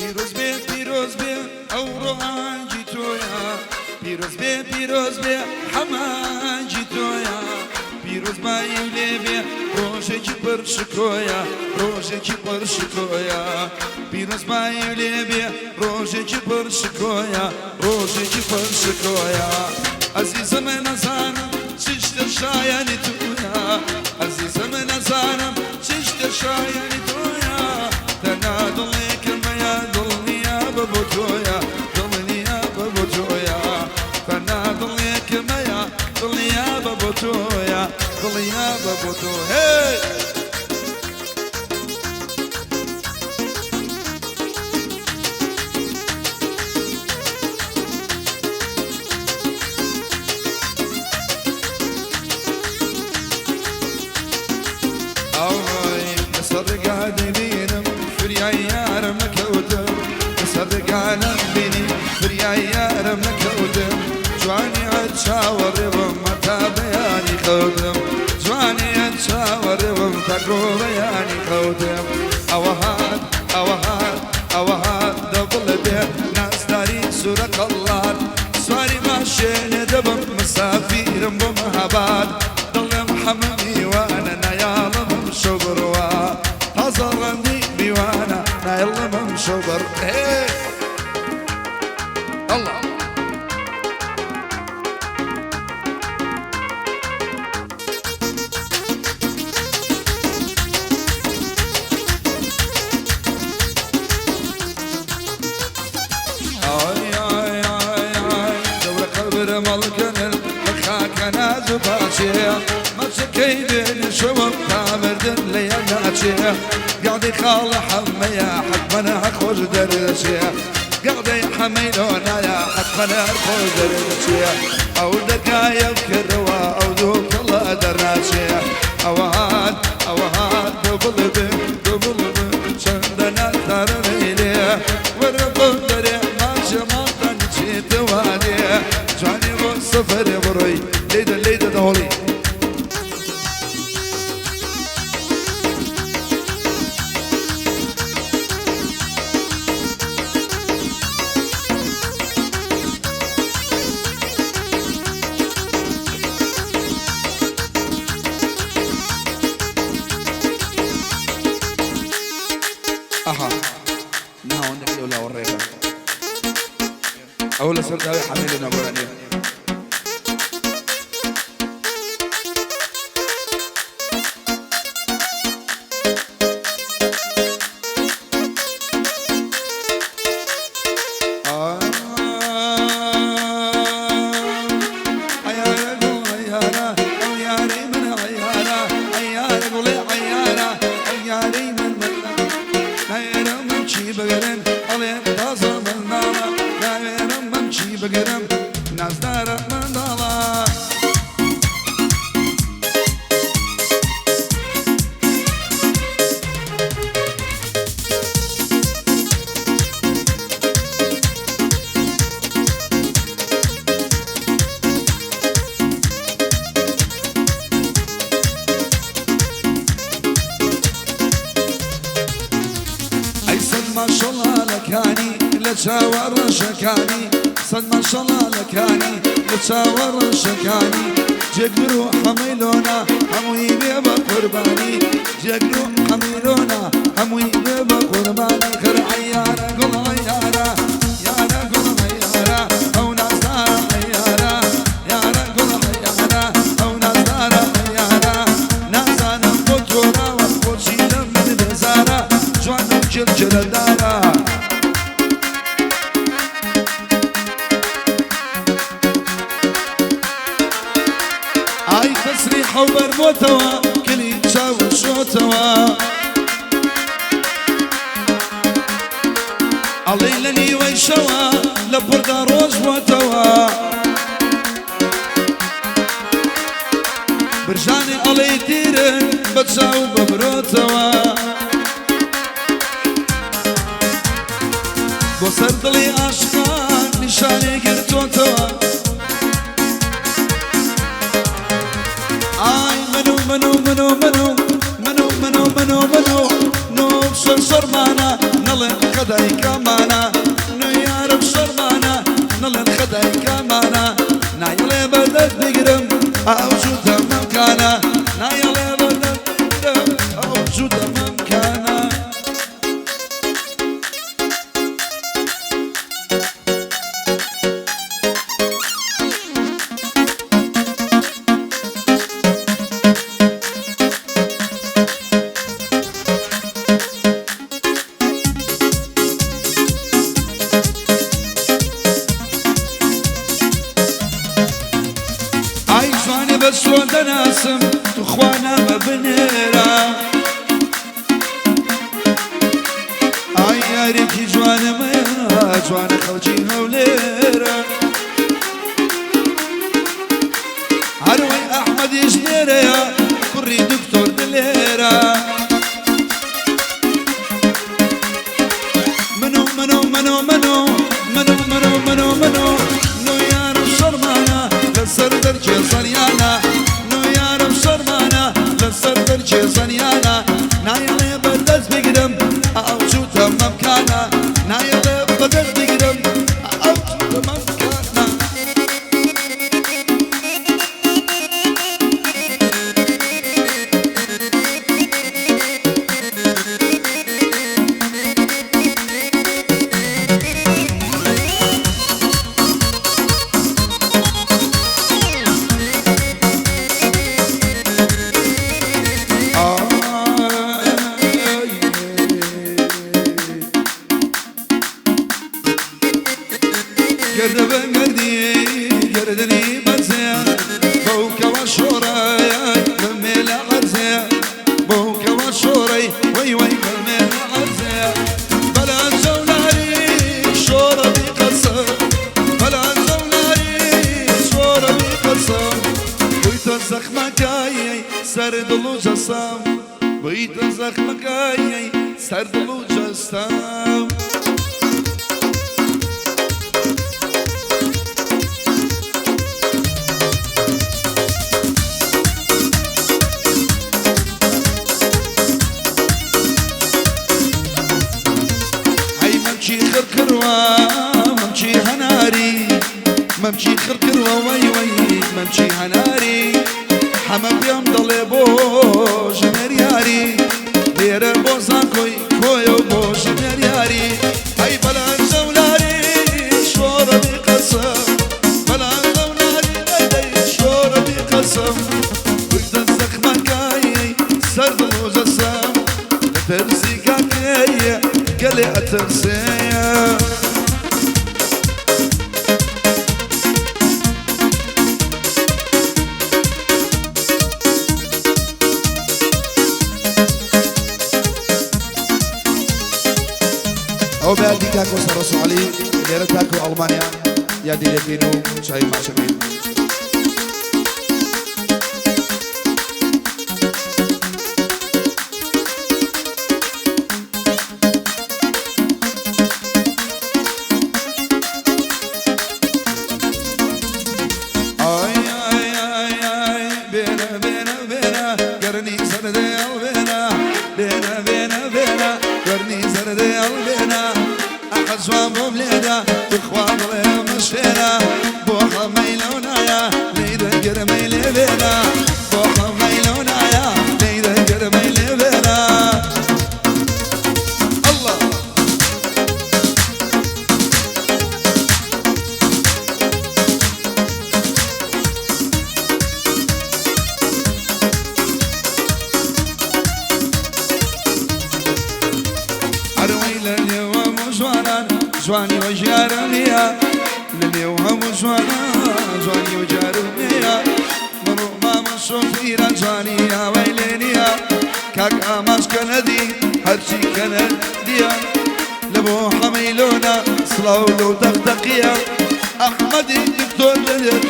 پیروز بێ ئەو ڕۆهانگی تۆیە پیرۆز بێ حەمانگی تۆیە پیرۆز مایە لێ بێ ڕۆژێکی پڕشکۆیە پیرۆز مایە لێ بێ ڕۆژێکی پڕشکۆیە عەزیزەمە نەزانم چ شتە شایەنی تۆیە عەزیزەمە نەزانم چ شتە شایەنی تۆیە تەنها دڵێکمەیە دڵنیا بە بۆ تۆیە دڵنیا بە بۆ تۆیە تەنها دڵێکمەیە دڵنیا بە بۆ تۆیە دڵنیا بە بۆ تۆ هێ سەرگانم بینی فریای یارم نەکەوتم جوانی هەر چاوەڕێوم هەتا بەیانی خەوتم جوانی هەر چاوەڕێوم تاکۆ بەیانی خەوتم ئەوە هات دەبڵە بێ نازداری سوورە قەڵات سواری ماشێنێ دەبم مسافیرم بۆ مەهاباد دڵێم هەموو میوانە نایاڵمم شەو بڕوا تازە ڕەندی میوانە نایڵمم شەو بڕ الله دورة قبر ملكن الخاك ناز باشيه مشكي بين شوم تامردن ليا ناتشيه قاعد خال حميا حتمنا خوش درشيه قاعد حميلونا يا حتمنا خوش درشيه او دقايق كروا او ذوق الله دراشيه اوهات دبل شندنا ترميليه وربو دري ما شمال نشيت واديه جاني والسفر بروي ليدا دولي اها ما عندك ولا وريبه اول سرداوي حميلنا برانيه بقرم ناس دارة من ضلا أي سن ما شاء الله لكاني لتشاور شكاني صد ما شاء الله لكاني لتشاور شكاني جقرو حميلونا هموي بيبا قرباني جقرو حميلونا هموي بيبا قرباني خر عيارة قل عيارة يارة قل عيارة او نازارة عيارة يارة قل عيارة او نازارة عيارة نازانا بطورة وبوشينا من بزارة جوانا جل دارة تسريح وبرموتوا كلي شاو شوتوا الليلني ويشوا لبردا روج وتوا برجاني علي تيرن بتشاو ببروتوا بوسردلي عشقان نشاني قرتوتوا آي منو نو شر معنا نلقى خدای کامانا نویارم شرمانا نلن خدای کامانا نایله بدت بگیرم اوجودم ممکانا نایله بدت بگیرم اوجودم ممکانا بس ودناسم تخوانا ما بنيرا اي ياريكي جوانا ما جوانا خلجي هوليرا هروي احمد يجنيرا يا كوري دكتور دليرا منو منو منو منو منو منو منو منو نو يارم شرمانا لسردر كي صنيانا نو يارم شرمانا لسردر كي صنيانا نايلي بدز بقدم اوجودها ممكانا نايلي بدز بقدم اوجودها ممكانا قرب قردي قردني برزيا بوك وشوري بميل عرزيا بوك وشوري وي وي بميل عرزيا بلا زولاري شورة بقصر بلا زولاري شورة بقصر بيت الزخمكاي سرد لوجسام بيت الزخمكاي سرد لوجسام ممشي خركروا ممشي هناري ممشي خركروا وي وي ممشي هناري حمام بيام ضلي بوش مرياري دير بوزاكوي كويو بوش مرياري هاي بلا زولاري شورة بقسم بلا زولاري لدي شورة بقسم قلت الزخمة كاي سرد الوجسام ترزي كاكي قلي أترسيا أو بأدي كاكو سرسو علي ليرة تاكو ألمانيا يا دي لدينو شاي مع شميل أحزوا ببليدا بخواب لهم مشفينا بوخا ميلونايا ليدا قرمي لبينا بوخا ميلونايا ليدا قرمي لبينا الله أروي لليوم وجوانا جواني وجارمية لليوم وجوانا جواني وجارمية مرو ما مشوفيرا جواني يا ويلينيا كاكا ماش كندي هرشي كنديا لبو حميلونا صلاولو دغدقية أحمدي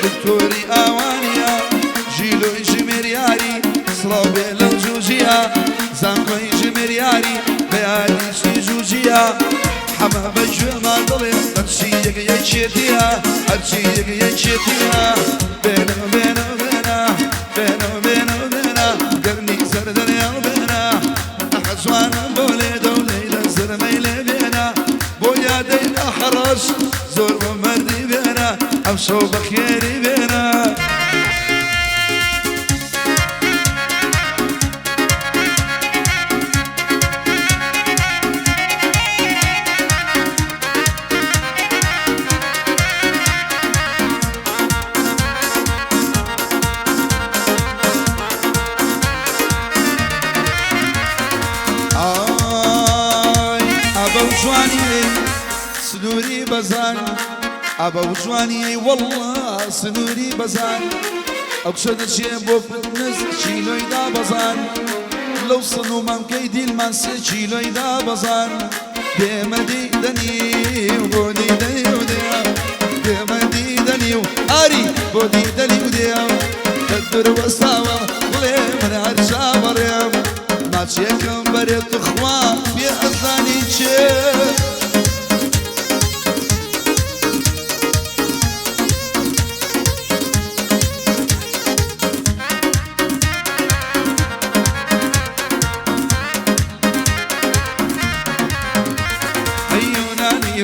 دكتوري أوانيا جيلو جميرياري صلاو بيلو جوجيا زانكو جميرياري بيالي جوجيا حما بجو ما ضلي هرشي يكيتيا هرشي يكيتيا بينا بينا بينا بينا بينا بينا قرني سردن يا بينا أحزوان بولي دولي لزر ميلي بينا باش زور بمردي بينا أمشو بخيري بينا سنوري بزان أبا وجواني والله سنوري بزان أقصد شيء بوفنس شيلو يدا بزان لو صنو من كيدي المنس شيلو يدا بزان دمدي دني ودي دني وديا دمدي دني أري ودي دني وديا تدر وساوا ولي من عرشا بريم ما تشيكم بريت إخوان في أزاني تشيك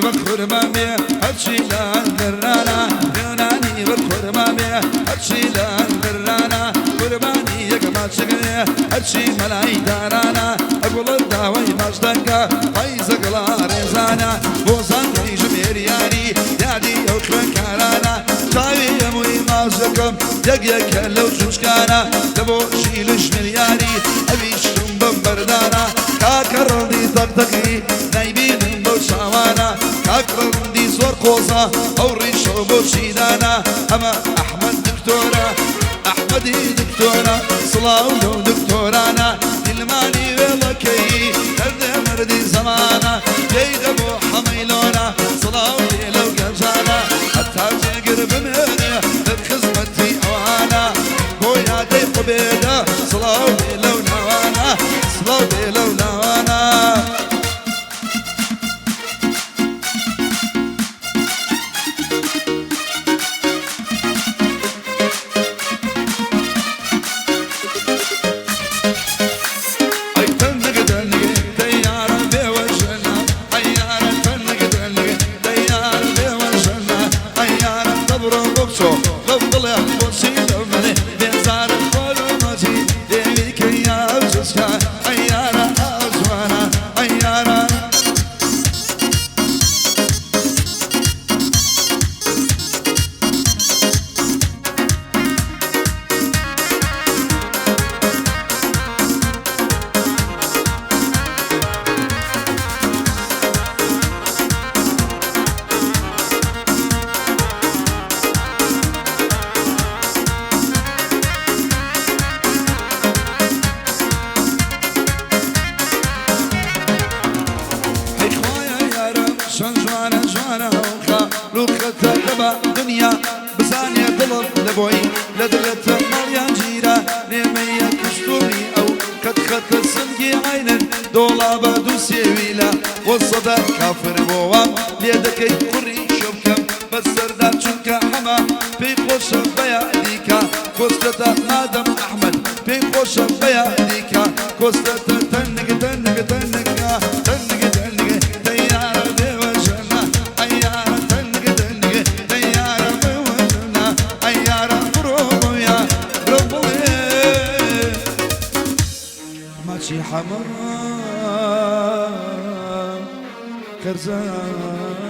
بخور مامي هتشيلان درانا يوناني بخور مامي هتشيلان درانا قرباني يا جماعة شقني هتشي ملاي دارانا أقول الدواي مجدك فايز قلا رزانا بوزان جمير ياري يادي يوكرن كارانا تاوي يموي مازكم يقيك لو شوشكانا تبو شيلش ملياري أبيش بمبردانا كاكرني طقطقي نايبين بوشاوانا كاكرندي زور قوزا أو ريشو بوشيدانا أما أحمد دكتورة أحمدي دكتورة صلاو دكتورانا دلماني ولكي هرد مردي زمانا جيد أبو حميلونا صلاو لو قجانا حتى تقر بمهني بخزمتي أوانا بويا دي قبيدة صلاو لو نوانا صلاو لو نوانا دنيا بزانية ضلب لبوي لدلت مليان جيرة نيمية كشتوري أو قد خط السنجي عينا دولابا دوسي ويلا والصدا كافر بوام ليدكي قري شبكم بسر دا چونك حما بي خوش بيا ديكا كوستتا آدم أحمد بي خوش بيا ديكا كوستتا تنك تنك تنك تنك تنك تيارة بوجهنا أيارة تنك تنك تيارة بوجهنا أيارة بروبو يا بروبو ماشي حمام كرزان